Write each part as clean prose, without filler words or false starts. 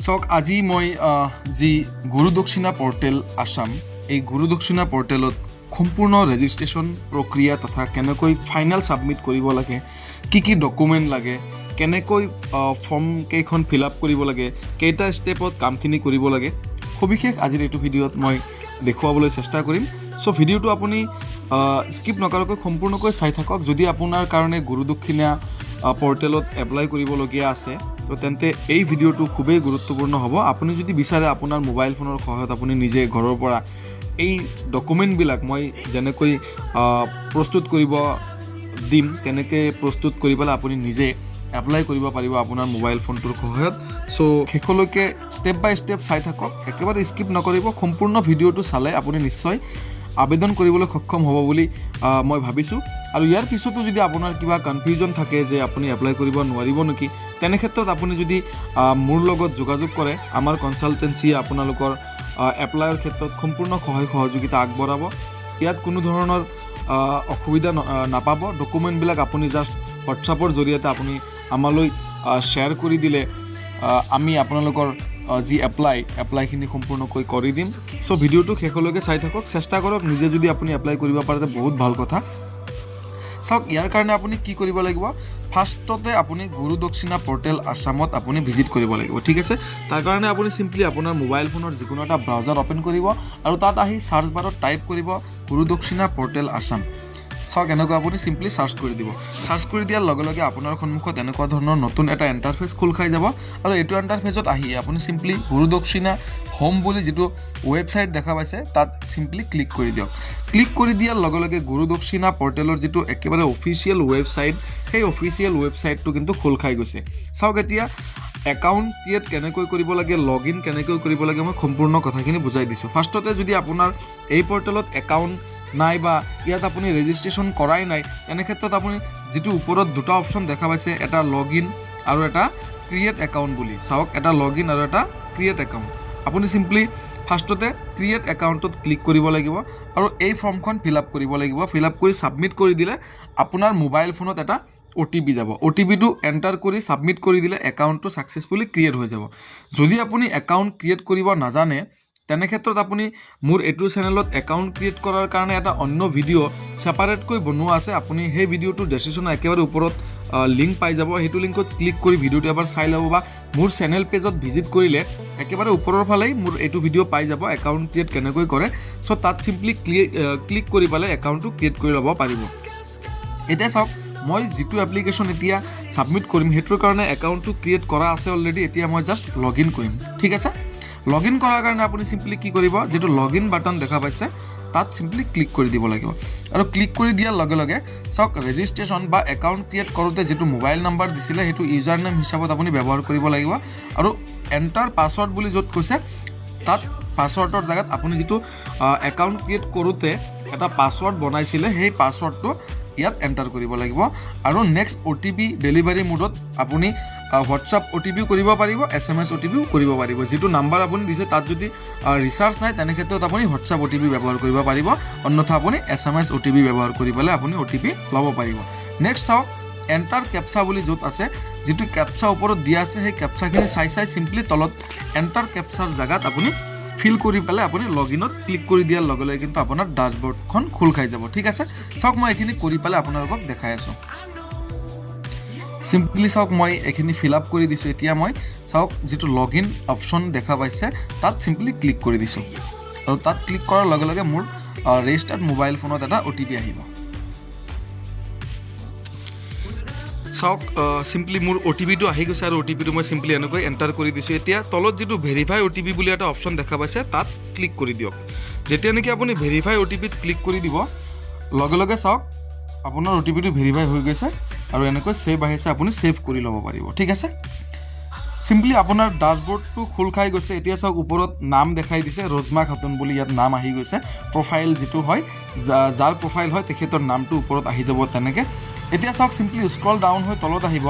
চাওক আজি মই যি গুৰু দক্ষিণা পৰ্টেল আসাম এই গুৰু দক্ষিণা পৰ্টেলত সম্পূৰ্ণ ৰেজিষ্ট্ৰেশ্যন প্ৰক্ৰিয়া তথা কেনেকৈ ফাইনেল সাবমিট কৰিব লাগে কি ডকুমেণ্ট লাগে কেনেকৈ ফৰ্ম কেইখন ফিল আপ কৰিব লাগে কেইটা ষ্টেপত কামখিনি কৰিব লাগে সবিশেষ আজিৰ এইটো ভিডিঅ'ত মই দেখুৱাবলৈ চেষ্টা কৰিম সো ভিডিঅ'টো আপুনি স্কিপ নকৰাকৈ সম্পূৰ্ণকৈ চাই থাকক যদি আপোনাৰ কাৰণে গুৰু দক্ষিণা পৰ্টেলত এপ্লাই কৰিবলগীয়া আছে তো তেন্তে এই ভিডিঅ'টো খুবেই গুৰুত্বপূৰ্ণ হ'ব আপুনি যদি বিচাৰে আপোনাৰ মোবাইল ফোনৰ সহায়ত আপুনি নিজে ঘৰৰ পৰা এই ডকুমেণ্টবিলাক মই যেনেকৈ প্ৰস্তুত কৰিব দিম তেনেকৈ প্ৰস্তুত কৰি পেলাই আপুনি নিজে এপ্লাই কৰিব পাৰিব আপোনাৰ মোবাইল ফোনটোৰ সহায়ত সো শেষলৈকে ষ্টেপ বাই ষ্টেপ চাই থাকক একেবাৰে স্কিপ নকৰিব সম্পূৰ্ণ ভিডিঅ'টো চালে আপুনি নিশ্চয় আবেদন কৰিবলৈ সক্ষম হ'ব বুলি মই ভাবিছোঁ আৰু ইয়াৰ পিছতো যদি আপোনাৰ কিবা কনফিউজন থাকে যে আপুনি এপ্লাই কৰিব নোৱাৰিব নেকি তেনে ক্ষেত্ৰত আপুনি যদি মোৰ লগত যোগাযোগ কৰে আমাৰ কনসালটেন্সিয়ে আপোনালোকৰ এপ্লাইৰ ক্ষেত্ৰত সম্পূৰ্ণ সহায় সহযোগিতা আগবঢ়াব ইয়াত কোনো ধৰণৰ অসুবিধা নাপাব ডকুমেণ্টবিলাক আপুনি জাষ্ট হোৱাটছআপৰ জৰিয়তে আপুনি আমালৈ শ্বেয়াৰ কৰি দিলে আমি আপোনালোকৰ যি এপ্লাইখিনি সম্পূৰ্ণকৈ কৰি দিম সো ভিডিঅ'টো শেষলৈকে চাই থাকক চেষ্টা কৰক নিজে যদি আপুনি এপ্লাই কৰিব পাৰে বহুত ভাল কথা চাওক ইয়াৰ কাৰণে আপুনি কি কৰিব লাগিব ফাৰ্ষ্টতে আপুনি গুৰু দক্ষিণা পৰ্টেল আসামত আপুনি ভিজিট কৰিব লাগিব ঠিক আছে তাৰ কাৰণে আপুনি সিম্পলি আপোনাৰ মোবাইল ফোনৰ যিকোনো এটা ব্ৰাউজাৰ ওপেন কৰিব আৰু তাত আহি সাৰ্চ বাৰত টাইপ কৰিব গুৰু দক্ষিণা পৰ্টেল আসাম চাওক এনেকুৱা আপুনি সিম্পলি সাৰ্চ কৰি দিব সাৰ্চ কৰি দিয়াৰ লগে লগে আপোনাৰ সন্মুখত এনেকুৱা ধৰণৰ নতুন এটা ইণ্টাৰফেচ খোল খাই যাব আৰু এইটো ইণ্টাৰফেচত আহি আপুনি সিম্পলি গুৰু দক্ষিণা হোম বুলি যেটো ৱেবছাইট দেখা পাইছে তাত সিম্পলি ক্লিক কৰি দিয়ক ক্লিক কৰি দিয়াৰ লগে লগে গুৰু দক্ষিণা পৰ্টেলৰ যেটো একেবাৰে অফিচিয়েল ৱেবছাইট সেই অফিচিয়েল ৱেবছাইটটো কিন্তু খোল খাই গৈছে চাওক এতিয়া একাউণ্ট ক্ৰিয়েট কেনেকৈ কৰিব লাগে লগইন কেনেকৈ কৰিব লাগে মই সম্পূৰ্ণ কথাখিনি বুজাই দিছোঁ ফাৰ্ষ্টতে যদি আপোনাৰ এই পৰ্টেলত একাউণ্ট নাই বা ইয়াত আপুনি ৰেজিষ্ট্ৰেশ্যন কৰাই নাই তেনে ক্ষেত্ৰত আপুনি যেটো ওপৰত দুটা অপচন দেখা পাইছে এটা লগইন আৰু এটা ক্ৰিয়েট একাউণ্ট বুলি চাওক এটা লগইন আৰু এটা ক্ৰিয়েট একাউণ্ট আপুনি সিম্পলি ফাৰ্ষ্টতে ক্ৰিয়েট একাউণ্টত ক্লিক কৰিব লাগিব আৰু এই ফৰ্মখন ফিল আপ কৰিব লাগিব ফিল আপ কৰি সাবমিট কৰি দিলে আপোনাৰ মোবাইল ফোনত এটা OTP যাব OTPটো এন্টাৰ কৰি সাবমিট কৰি দিলে একাউণ্টটো সাকসেসফুলি ক্ৰিয়েট হৈ যাব যদি আপুনি একাউণ্ট ক্ৰিয়েট কৰিব নাজানে তেনে ক্ষেত্ৰত আপুনি মোৰ এটো চেনেলত একাউণ্ট ক্ৰিয়েট কৰাৰ কাৰণে এটা অন্য ভিডিঅ' সেপাৰেটকৈ বনোৱা আছে আপুনি সেই ভিডিঅ'টো ডেসক্ৰিপচনৰ একেবাৰে ওপৰত লিংক পাই যাব হেতু লিংকত ক্লিক কৰি ভিডিঅ'টো এবাৰ চাই ল'ব বা মোৰ চেনেল পেজত ভিজিট কৰিলে একেবাৰে ওপৰৰ ফালেই মোৰ এটো ভিডিঅ' পাই যাব একাউণ্ট ক্ৰিয়েট কেনেকৈ কৰে সো তাত সিম্পলি ক্লিক কৰি পালে একাউণ্টটো ক্ৰিয়েট কৰি ল'ব পাৰিব এতিয়া চাওক মই যেটো এপ্লিকেশন এতিয়া সাবমিট কৰিম হেতুৰ কাৰণে একাউণ্টটো ক্ৰিয়েট কৰা আছে অলৰেডি এতিয়া মই জাস্ট লগইন কৰিম ঠিক আছে লগইন কৰাৰ কাৰণে আপুনি সিম্পলি কি কৰিব যেটো লগইন বাটন দেখা পাইছে তাত সিম্পলি ক্লিক কৰি দিব লাগিব আৰু ক্লিক কৰি দিয়াৰ লগে লগে চাওক ৰেজিষ্ট্ৰেশ্যন বা একাউণ্ট ক্ৰিয়েট কৰোতে যেটো মোবাইল নাম্বাৰ দিছিলে হেতু ইউজাৰ নেম হিচাপত আপুনি ব্যৱহাৰ কৰিব লাগিব আৰু এন্টাৰ পাসওয়াৰ্ড বুলি য'ত কৈছে তাত পাসওয়াৰ্ডৰ জায়গাত আপুনি যেটো একাউণ্ট ক্ৰিয়েট কৰোতে এটা পাসওয়াৰ্ড বনাইছিলে সেই পাসওয়াৰ্ডটো ইয়াত এন্টাৰ কৰিব লাগিব আৰু নেক্সট OTP ডেলিভাৰী মোডত আপুনি হোৱাটছআপ OTP কৰিব পাৰিব SMS OTP কৰিব পাৰিব যেটো নাম্বাৰ আপুনি দিছে তাত যদি ৰিচাৰ্জ নাই তেনে ক্ষেত্ৰত আপুনি হোৱাটছআপ OTP ব্যৱহাৰ কৰিব পাৰিব অন্যথা আপুনি SMS OTP ব্যৱহাৰ কৰি পেলাই আপুনি OTP ল'ব পাৰিব নেক্সট চাওক এন্টাৰ ক্যাপচা বুলি য'ত আছে যেটো ক্যাপচা ওপৰত দিয়া আছে সেই ক্যাপচাখিনি চাই সিম্পলি তলত এন্টাৰ ক্যাপচাৰ জায়গাত আপুনি ফিল কৰি পেলাই আপুনি লগইনত ক্লিক কৰি দিয়াৰ লগে লগে কিন্তু আপোনাৰ ড্যাশবোৰ্ডখন খোল খাই যাব ঠিক আছে চাওক মই এখিনি কৰি পেলাই আপোনালোকক দেখাই আছো সিম্পলি চাওক মই এখিনি ফিল আপ কৰি দিছো এতিয়া মই চাওক যেটো লগইন অপচন দেখা পাইছে তাত সিম্পলি ক্লিক কৰি দিছো আৰু তাত ক্লিক কৰাৰ লগে লগে মোৰ ৰেজিষ্টাৰ্ড মোবাইল ফোনত এটা OTP আহিব চাওক সিম্পলি মোৰ OTPটো আহি গৈছে আৰু OTPটো মই সিম্পলি এনেকৈ এন্টাৰ কৰি দিছো এতিয়া তলত যেটো ভেৰিফাই OTP বুলি এটা অপচন দেখা পাইছে তাত ক্লিক কৰি দিয়ক যেতিয়া নেকি আপুনি ভেৰিফাই OTPত ক্লিক কৰি দিব লগে লগে চাওক আপোনাৰ OTPটো ভেৰিফাই হৈ গৈছে আৰু এনেকৈ সেভ আহিছে আপুনি সেভ কৰি ল'ব পাৰিব ঠিক আছে সিম্পলি আপোনাৰ ড্যাশবোৰ্ডটো খোল খাই গৈছে এতিয়া চাওক ওপৰত নাম দেখাই দিছে ৰজমা খাতুন বুলি ইয়াত নাম আহি গৈছে প্ৰফাইল যেটো হয় যাৰ প্ৰফাইল হয় তেখেতৰ নামটো ওপৰত আহি যাব তেনেকৈ এতিয়া চাওক সিম্পলি স্ক্ৰল ডাউন হৈ তলত আহিব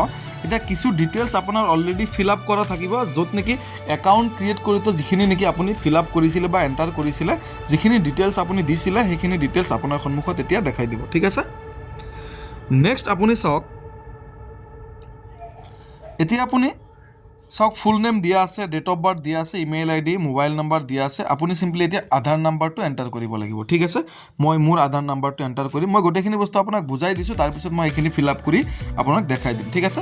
এটা কিছু ডিটেইলস আপোনাৰ অলৰেডি ফিল আপ কৰা থাকিব য'ত নেকি একাউণ্ট ক্ৰিয়েট কৰোতে যিখিনি নেকি আপুনি ফিল আপ কৰিছিলে বা এন্টাৰ কৰিছিলে যিখিনি ডিটেইলস আপুনি দিছিলে সেইখিনি ডিটেইলস আপোনাৰ সন্মুখত এতিয়া দেখাই দিব ঠিক আছে নেক্সট আপুনি চাওক এতিয়া আপুনি চাওক ফুল নেম দিয়া আছে, ডেট অফ বাৰ্থ দিয়া আছে, ইমেইল আইডি, মোবাইল নাম্বাৰ দিয়া আছে। আপুনি চিম্পলি এতিয়া আধাৰ নাম্বাৰটো এণ্টাৰ কৰিব লাগিব, ঠিক আছে। মই মোৰ আধাৰ নাম্বাৰটো এণ্টাৰ কৰিম। মই গোটেইখিনি বস্তু আপোনাক বুজাই দিছোঁ, তাৰপিছত মই এইখিনি ফিল আপ কৰি আপোনাক দেখাই দিম, ঠিক আছে।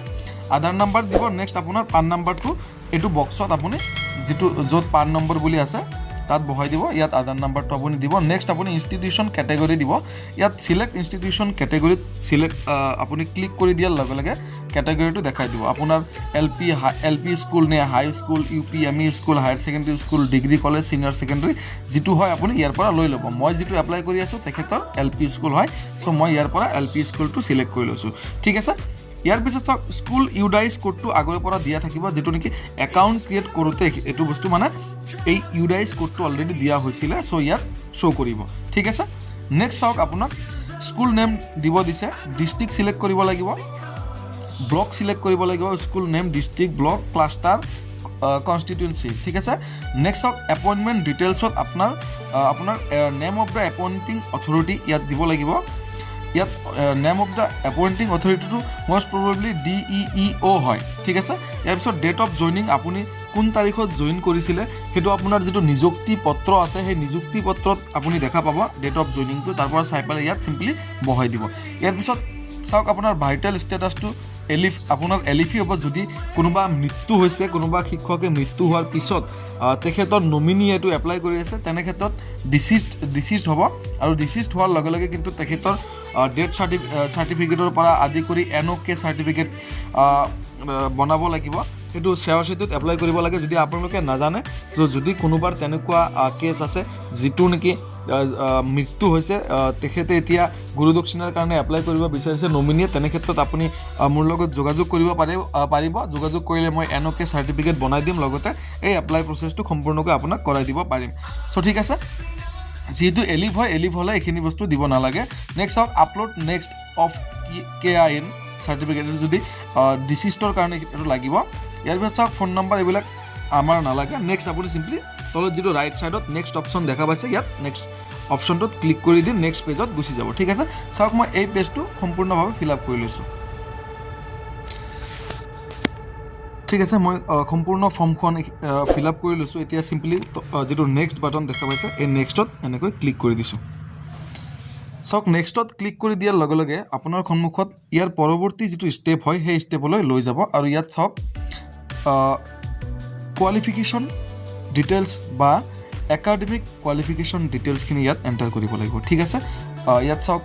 আধাৰ নাম্বাৰ দিব। নেক্সট আপোনাৰ পান নাম্বাৰটো এইটো বক্সত আপুনি যিটো য'ত পান নম্বৰ বুলি আছে তাত বহাই দিব। ইয়াত আধাৰ নাম্বাৰটো আপুনি দিব। নেক্সট আপুনি ইনষ্টিটিউশ্যন কেটেগৰী দিব। ইয়াত চিলেক্ট ইনষ্টিটিউশ্যন কেটেগৰীত আপুনি ক্লিক কৰি দিয়াৰ লগে লগে কেটেগৰীটো দেখাই দিব। আপোনাৰ এল পি স্কুল নে high school, U P M E school, higher secondary school, degree college, senior secondary যিটো হয় আপুনি ইয়াৰ পৰা লৈ ল'ব। মই যিটো এপ্লাই কৰি আছোঁ তেখেতৰ এল পি স্কুল হয়, চ' মই ইয়াৰ পৰা এল পি স্কুলটো চিলেক্ট কৰি লৈছোঁ, ঠিক আছে। ইয়াৰ পিছত চাওক স্কুল ইউডাইজ কোডটো আগৰে পৰা দিয়া থাকিব, যিটো নেকি একাউণ্ট ক্ৰিয়েট কৰোঁতে এইটো বস্তু মানে এই ইউডাইজ কোডটো অলৰেডি দিয়া হৈছিলে, চ' ইয়াত শ্ব' কৰিব, ঠিক আছে। নেক্সট চাওক আপোনাক স্কুল নেম দিব দিছে, ডিষ্ট্ৰিক্ট চিলেক্ট কৰিব লাগিব, ব্লক চিলেক্ট কৰিব লাগিব, school name, district, block, cluster, constituency, ঠিক আছে। নেক্সট চাওক এপইণ্টমেণ্ট ডিটেইলছত আপোনাৰ name of the appointing authority ইয়াত দিব লাগিব। ইয়াত নেম অফ দ্য এপইণ্টিং অথৰিটিটো মষ্ট প্ৰবেবলি DEEO হয়, ঠিক আছে। ইয়াৰ পিছত ডেট অফ জইনিং, আপুনি কোন তাৰিখত জইন কৰিছিলে সেইটো আপোনাৰ যিটো নিযুক্তি পত্ৰ আছে সেই নিযুক্তি পত্ৰত আপুনি দেখা পাব ডেট অফ জইনিংটো, তাৰ পৰা চাই পেলাই ইয়াত চিম্পলি বহাই দিব। ইয়াৰ পিছত চাওক আপোনাৰ ভাইটেল ষ্টেটাছটো আপোনাৰ এলিফি হ'ব। যদি কোনোবা মৃত্যু হৈছে, কোনোবা শিক্ষকে মৃত্যু হোৱাৰ পিছত তেখেতৰ নমিনী এইটো এপ্লাই কৰি আছে, তেনে ক্ষেত্ৰত ডিচিছড হ'ব। আৰু ডিচিছড হোৱাৰ লগে লগে কিন্তু তেখেতৰ ডেথ চাৰ্টিফিকেটৰ পৰা আদি কৰি NOK চাৰ্টিফিকেট বনাব লাগিব, সেইটো CRC-টোত এপ্লাই কৰিব লাগে। যদি আপোনালোকে নাজানে, যদি কোনোবাৰ তেনেকুৱা কেছ আছে যিটো নেকি মৃত্যু হৈছে, তেখেতে এতিয়া গুৰু দক্ষিণাৰ কাৰণে এপ্লাই কৰিব বিচাৰিছে নমিনীয়ে, তেনে ক্ষেত্ৰত আপুনি মোৰ লগত যোগাযোগ কৰিব পাৰিব। যোগাযোগ কৰিলে মই NOK চাৰ্টিফিকেট বনাই দিম, লগতে এই এপ্লাই প্ৰচেছটো সম্পূৰ্ণকৈ আপোনাক কৰাই দিব পাৰিম। চ' ঠিক আছে, যিহেতু এলিভ হ'লে এইখিনি বস্তু দিব নালাগে। নেক্সট চাওক upload next of KIN certificate, যদি ডিচিষ্টৰ কাৰণে এইটো লাগিব। ইয়াৰ পিছত চাওক ফোন নম্বৰ এইবিলাক আমাৰ নালাগে। নেক্সট আপুনি চিম্পলি তলত যিটো ৰাইট ছাইডত নেক্সট অপশ্যন দেখা পাইছে, ইয়াত নেক্সট অপশ্যনটোত ক্লিক কৰি দিম, নেক্সট পেজত গুচি যাব, ঠিক আছে। চাওক মই এই পেজটো সম্পূৰ্ণভাৱে ফিল আপ কৰি লৈছোঁ, ঠিক আছে। মই সম্পূৰ্ণ ফৰ্মখন ফিল আপ কৰি লৈছোঁ। এতিয়া চিম্পলি যিটো নেক্সট বাটন দেখা পাইছে এই নেক্সটত এনেকৈ ক্লিক কৰি দিছোঁ। চাওক নেক্সটত ক্লিক কৰি দিয়াৰ লগে লগে আপোনাৰ সন্মুখত ইয়াৰ পৰৱৰ্তী যিটো ষ্টেপ হয় সেই ষ্টেপলৈ লৈ যাব। আৰু ইয়াত চাওক কোৱালিফিকেশ্যন ডিটেইলছ বা একাডেমিক কোৱালিফিকেশ্যন ডিটেইলছখিনি ইয়াত এণ্টাৰ কৰিব লাগিব, ঠিক আছে। ইয়াত চাওক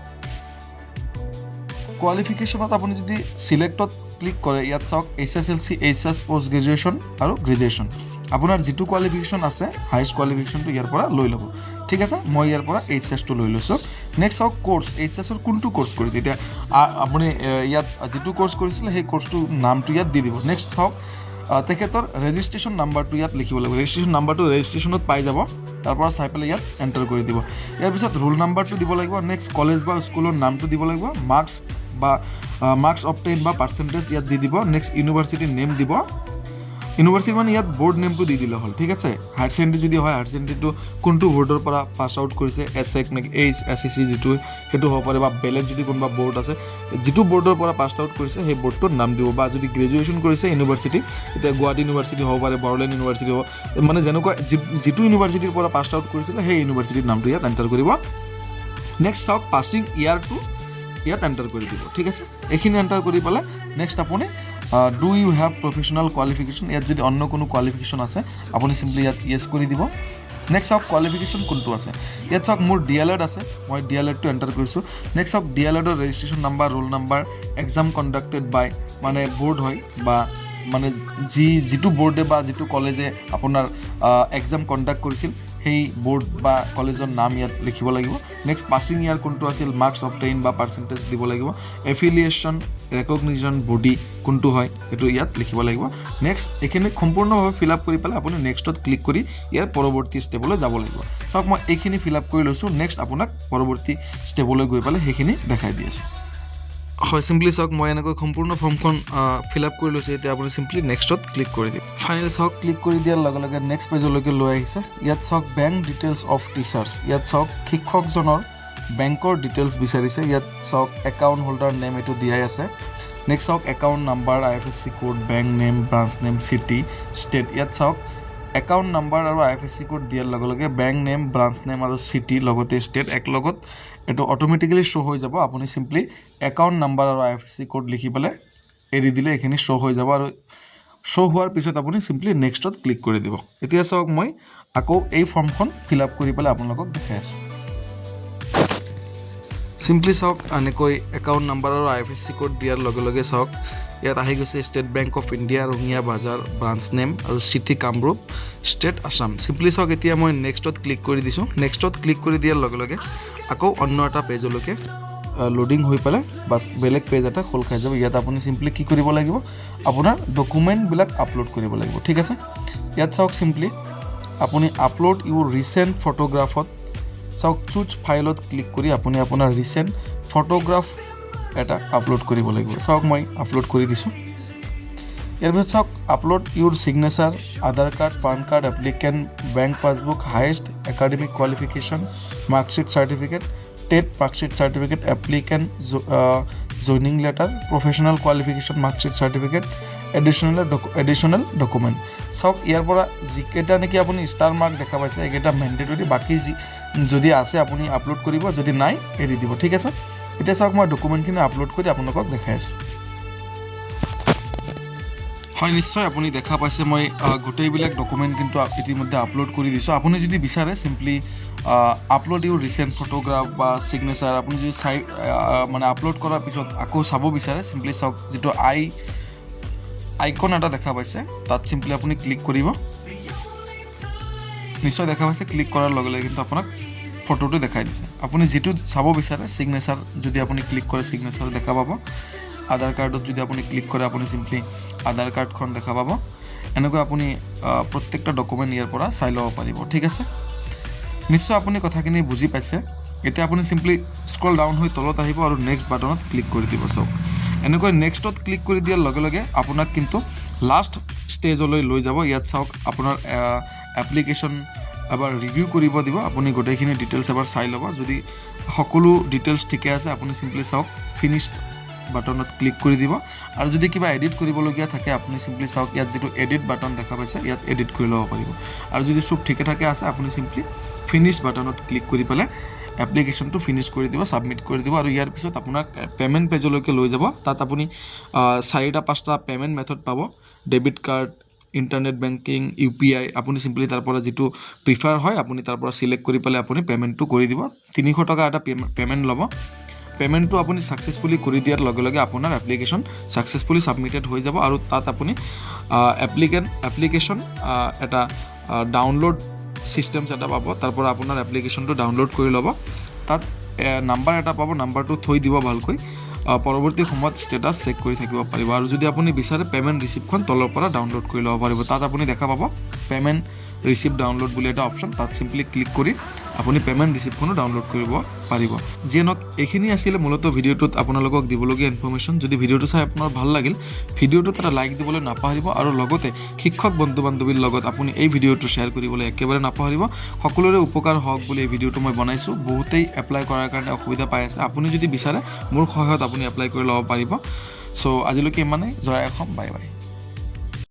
কোৱালিফিকেশ্যনত আপুনি যদি চিলেক্টত ক্লিক কৰে, ইয়াত চাওক HSLC, HS পোষ্ট গ্ৰেজুৱেশ্যন আৰু গ্ৰেজুৱেশ্যন, আপোনাৰ যিটো কোৱালিফিকেশ্যন আছে হাইষ্ট কোৱালিফিকেশ্যনটো ইয়াৰ পৰা লৈ ল'ব, ঠিক আছে। মই ইয়াৰ পৰা HS-টো লৈ লৈছোঁ। নেক্সট চাওক কোৰ্ছ, HS-ৰ কোনটো কোৰ্ছ কৰিছে, এতিয়া আপুনি ইয়াত যিটো কোৰ্ছ কৰিছিলে সেই কোৰ্ছটোৰ নামটো ইয়াত দি দিব। নেক্সট চাওক তেখেতৰ ৰেজিষ্ট্ৰেশ্যন নাম্বাৰটো ইয়াত লিখিব লাগিব। ৰেজিষ্ট্ৰেশ্যন নাম্বাৰটো ৰেজিষ্ট্ৰেশ্যনত পাই যাব, তাৰ পৰা চাই পেলাই ইয়াত এণ্টাৰ কৰি দিব। ইয়াৰ পিছত ৰোল নাম্বাৰটো দিব লাগিব। নেক্সট কলেজ বা স্কুলৰ নামটো দিব লাগিব, মাৰ্কছ অবটেইন বা পাৰ্চেণ্টেজ ইয়াত দি দিব। নেক্সট ইউনিভাৰ্চিটিৰ নেম দিব, ইউনিভাৰ্চিটি মানে ইয়াত বৰ্ড নেমটো দি দিলে হ'ল, ঠিক আছে। হায়াৰ ছেকেণ্ডেৰী যদি হয় হায়াৰ ছেকেণ্ডেৰীটো কোনটো বৰ্ডৰ পৰা পাছ আউট কৰিছে, SEC নে SEC যিটো সেইটো হ'ব পাৰে, বা বেলেগ যদি কোনোবা বৰ্ড আছে যিটো বৰ্ডৰ পৰা পাছ আউট কৰিছে সেই বৰ্ডটোৰ নাম দিব। বা যদি গ্ৰেজুৱেশ্যন কৰিছে ইউনিভাৰ্চিটি, এতিয়া গুৱাহাটী ইউনিভাৰ্চিটি হ'ব পাৰে, বড়োলেণ্ড ইউনিভাৰ্চিটি হ'ব, মানে যেনেকুৱা যিটো ইউনিভাৰ্চিটিৰ পৰা পাছ আউট কৰিছিলে সেই ইউনিভাৰ্চিটিৰ নামটো ইয়াত এণ্টাৰ কৰিব। নেক্সট চাওক পাছিং ইয়াৰটো ইয়াত এণ্টাৰ কৰি দিব, ঠিক আছে। এইখিনি এণ্টাৰ কৰি পেলাই নেক্সট আপুনি do you have professional qualification, ইয়াত যদি অন্য কোনো কোৱালিফিকেশ্যন আছে আপুনি চিম্পলি ইয়াত য়েছ কৰি দিব। নেক্সট চাওক কোৱালিফিকেশ্যন কোনটো আছে, ইয়াত চাওক মোৰ DLED আছে, মই DLEDটো এণ্টাৰ কৰিছোঁ। নেক্সট চাওক DLEDৰ registration number, roll number, exam conducted by মানে বৰ্ড হয়, বা মানে যিটো বৰ্ডে বা যিটো কলেজে আপোনাৰ এক্সাম কণ্ডাক্ট কৰিছিল সেই বৰ্ড বা কলেজৰ নাম ইয়াত লিখিব লাগিব। নেক্সট পাছিং ইয়াৰ কোনটো আছিল, মাৰ্কছ অবটেইন বা পাৰ্চেণ্টেজ দিব লাগিব। এফিলিয়েশ্যন ৰেকগনিশ্যন বডি কোনটো হয় সেইটো ইয়াত লিখিব লাগিব। নেক্সট এইখিনি সম্পূৰ্ণভাৱে ফিল আপ কৰি পেলাই আপুনি নেক্সটত ক্লিক কৰি ইয়াৰ পৰৱৰ্তী ষ্টেপলৈ যাব লাগিব। চাওক মই এইখিনি ফিল আপ কৰি লৈছোঁ। নেক্সট আপোনাক পৰৱৰ্তী ষ্টেপলৈ গৈ পেলাই সেইখিনি দেখাই দি আছোঁ। হয়, চিম্পলি চাওক মই এনেকৈ সম্পূৰ্ণ ফৰ্মখন ফিল আপ কৰি লৈছোঁ। এতিয়া আপুনি চিম্পলি নেক্সটত ক্লিক কৰি দিম। ফাইনেল চাওক ক্লিক কৰি দিয়াৰ লগে লগে নেক্সট পেজলৈকে লৈ আহিছে। ইয়াত চাওক বেংক ডিটেইলছ অফ টিচাৰ্ছ, ইয়াত চাওক শিক্ষকজনৰ বেংকৰ ডিটেইলছ বিচাৰিছে। ইয়াত চাওক একাউণ্ট হোল্ডাৰ নেম এইটো দিয়াই আছে। নেক্সট চাওক account number IFSC code bank name branch name city state ইয়াত চাওক একাউণ্ট নাম্বাৰ আৰু IFSC কোড দিয়াৰ লগে লগে বেংক নেম ব্ৰাঞ্চ নেম আৰু চিটি লগতে ষ্টেট এক লগত এইটো অট'মেটিকেলি শ্ব' হৈ যাব আপুনি চিম্পলি একাউণ্ট নাম্বাৰ আৰু IFSC কোড লিখি পেলাই এৰি দিলে এইখিনি শ্ব' হৈ যাব আৰু শ্ব' হোৱাৰ পিছত আপুনি চিম্পলি নেক্সটত ক্লিক কৰি দিব এতিয়া চাওক মই আকৌ এই ফৰ্মখন ফিল আপ কৰি পেলাই আপোনালোকক দেখাই আছোঁ চিম্পলি চাওক এনেকৈ একাউণ্ট নাম্বাৰ আৰু IFSC কোড দিয়াৰ লগে লগে চাওক ইয়াত আহি গৈছে State Bank of India Rangia Bazar branch name আৰু city Kamrup state Assam simply চাওক এতিয়া মই নেক্সটত ক্লিক কৰি দিছোঁ নেক্সটত ক্লিক কৰি দিয়াৰ লগে লগে আকৌ অন্য এটা পেজলৈকে লোডিং হৈ পেলাই বাছ বেলেগ পেজ এটা খোল খাই যাব ইয়াত আপুনি চিম্পলি কি কৰিব লাগিব আপোনাৰ ডকুমেণ্টবিলাক আপলোড কৰিব লাগিব ঠিক আছে ইয়াত চাওক চিম্পলি আপুনি আপলোড ইউৰ ৰিচেণ্ট ফটোগ্ৰাফত চাওক চুজ ফাইলত ক্লিক কৰি আপুনি আপোনাৰ ৰিচেণ্ট ফটোগ্ৰাফ এটা আপলোড কৰিব লাগিব চাওক মই আপলোড কৰি দিছোঁ ইয়াৰ পিছত চাওক upload your signature Aadhaar card PAN card applicant bank passbook highest academic qualification marksheet certificate TET marksheet certificate applicant joining letter professional qualification marksheet certificate additional document চাওক ইয়াৰ পৰা যিকেইটা নেকি আপুনি ষ্টাৰ মাৰ্ক দেখা পাইছে এইকেইটা মেণ্ডেটৰী বাকী যদি আছে আপুনি আপলোড কৰিব যদি নাই এৰি দিব ঠিক আছে এতিয়া চাওক মই ডকুমেণ্টখিনি আপলোড কৰি আপোনালোকক দেখাই আছোঁ হয় নিশ্চয় আপুনি দেখা পাইছে মই গোটেইবিলাক ডকুমেণ্ট কিন্তু ইতিমধ্যে আপলোড কৰি দিছোঁ আপুনি যদি বিচাৰে চিম্পলি আপলোড ইউৰ ৰিচেণ্ট ফটোগ্ৰাফ বা ছিগনেচাৰ আপুনি যদি চাই মানে আপলোড কৰাৰ পিছত আকৌ চাব বিচাৰে চিম্পলি চাওক যিটো আইকন এটা দেখা পাইছে তাত চিম্পলি আপুনি ক্লিক কৰিব নিশ্চয় দেখা পাইছে ক্লিক কৰাৰ লগে লগে কিন্তু আপোনাক ফটোটো দেখাই দিছে আপুনি যিটো চাব বিচাৰে ছিগনেচাৰ যদি আপুনি ক্লিক কৰে ছিগনেচাৰ দেখা পাব আধাৰ কাৰ্ডত যদি আপুনি ক্লিক কৰে আপুনি চিম্পলি আধাৰ কাৰ্ডখন দেখা পাব এনেকৈ আপুনি প্ৰত্যেকটা ডকুমেণ্ট ইয়াৰ পৰা চাই ল'ব পাৰিব ঠিক আছে নিশ্চয় আপুনি কথাখিনি বুজি পাইছে এতিয়া আপুনি চিম্পলি স্ক্ৰল ডাউন হৈ তলত আহিব আৰু নেক্সট বাটনত ক্লিক কৰি দিব চাওক এনেকৈ নেক্সটত ক্লিক কৰি দিয়াৰ লগে লগে আপোনাক কিন্তু লাষ্ট ষ্টেজলৈ লৈ যাব ইয়াত চাওক আপোনাৰ এপ্লিকেশ্যন এবাৰ ৰিভিউ কৰিব দিব আপুনি গোটেইখিনি ডিটেইলছ এবাৰ চাই ল'ব যদি সকলো ডিটেইলছ ঠিকে আছে আপুনি চিম্পলি চাওক ফিনিশ্ড বাটনত ক্লিক কৰি দিব আৰু যদি কিবা এডিট কৰিবলগীয়া থাকে আপুনি চিম্পলি চাওক ইয়াত যিটো এডিট বাটন দেখা পাইছে ইয়াত এডিট কৰি ল'ব পাৰিব আৰু যদি চব ঠিকে ঠাকে আছে আপুনি চিম্পলি ফিনিশ্ড বাটনত ক্লিক কৰি পেলাই এপ্লিকেশ্যনটো ফিনিছ কৰি দিব ছাবমিট কৰি দিব আৰু ইয়াৰ পিছত আপোনাক পে'মেণ্ট পেজলৈকে লৈ যাব তাত আপুনি 4-5টা পে'মেণ্ট মেথড পাব debit card internet banking UPI আপুনি চিম্পলি তাৰ পৰা যিটো প্ৰিফাৰ হয় আপুনি তাৰ পৰা চিলেক্ট কৰি পেলাই আপুনি পে'মেণ্টটো কৰি দিব 300 টকা এটা পে'মেণ্ট ল'ব পে'মেণ্টটো আপুনি ছাকচেছফুলি কৰি দিয়াৰ লগে লগে আপোনাৰ এপ্লিকেশ্যন ছাকচেছফুলি ছাবমিটেড হৈ যাব আৰু তাত আপুনি এপ্লিকেশ্যন এটা ডাউনলোড চিষ্টেমছ এটা পাব তাৰ পৰা আপোনাৰ এপ্লিকেশ্যনটো ডাউনলোড কৰি ল'ব তাত নাম্বাৰ এটা পাব নাম্বাৰটো থৈ দিব ভালকৈ পৰৱৰ্তী সময়ত ষ্টেটাছ চেক কৰি থাকিব পাৰিব আৰু যদি আপুনি বিচাৰে পে'মেণ্ট ৰিচিপ্টখন তলৰ পৰা ডাউনলোড কৰি ল'ব পাৰিব তাত আপুনি দেখা পাব পে'মেণ্ট ৰিচিপ্ট ডাউনলোড বুলি এটা অপশ্যন তাত চিম্পলি ক্লিক কৰি আপুনি পে'মেণ্ট ৰিচিপ্টখনো ডাউনলোড কৰিব পাৰিব যিয়ে নহওক এইখিনি আছিলে মূলতঃ ভিডিঅ'টোত আপোনালোকক দিবলগীয়া ইনফৰ্মেশ্যন যদি ভিডিঅ'টো চাই আপোনাৰ ভাল লাগিল ভিডিঅ'টোত এটা লাইক দিবলৈ নাপাহৰিব আৰু লগতে শিক্ষক বন্ধু বান্ধৱীৰ লগত আপুনি এই ভিডিঅ'টো শ্বেয়াৰ কৰিবলৈ একেবাৰে নাপাহৰিব সকলোৰে উপকাৰ হওক বুলি এই ভিডিঅ'টো মই বনাইছোঁ বহুতেই এপ্লাই কৰাৰ কাৰণে অসুবিধা পাই আছে আপুনি যদি বিচাৰে মোৰ সহায়ত আপুনি এপ্লাই কৰি ল'ব পাৰিব চ' আজিলৈকে ইমানেই জয় অসম বাই বাই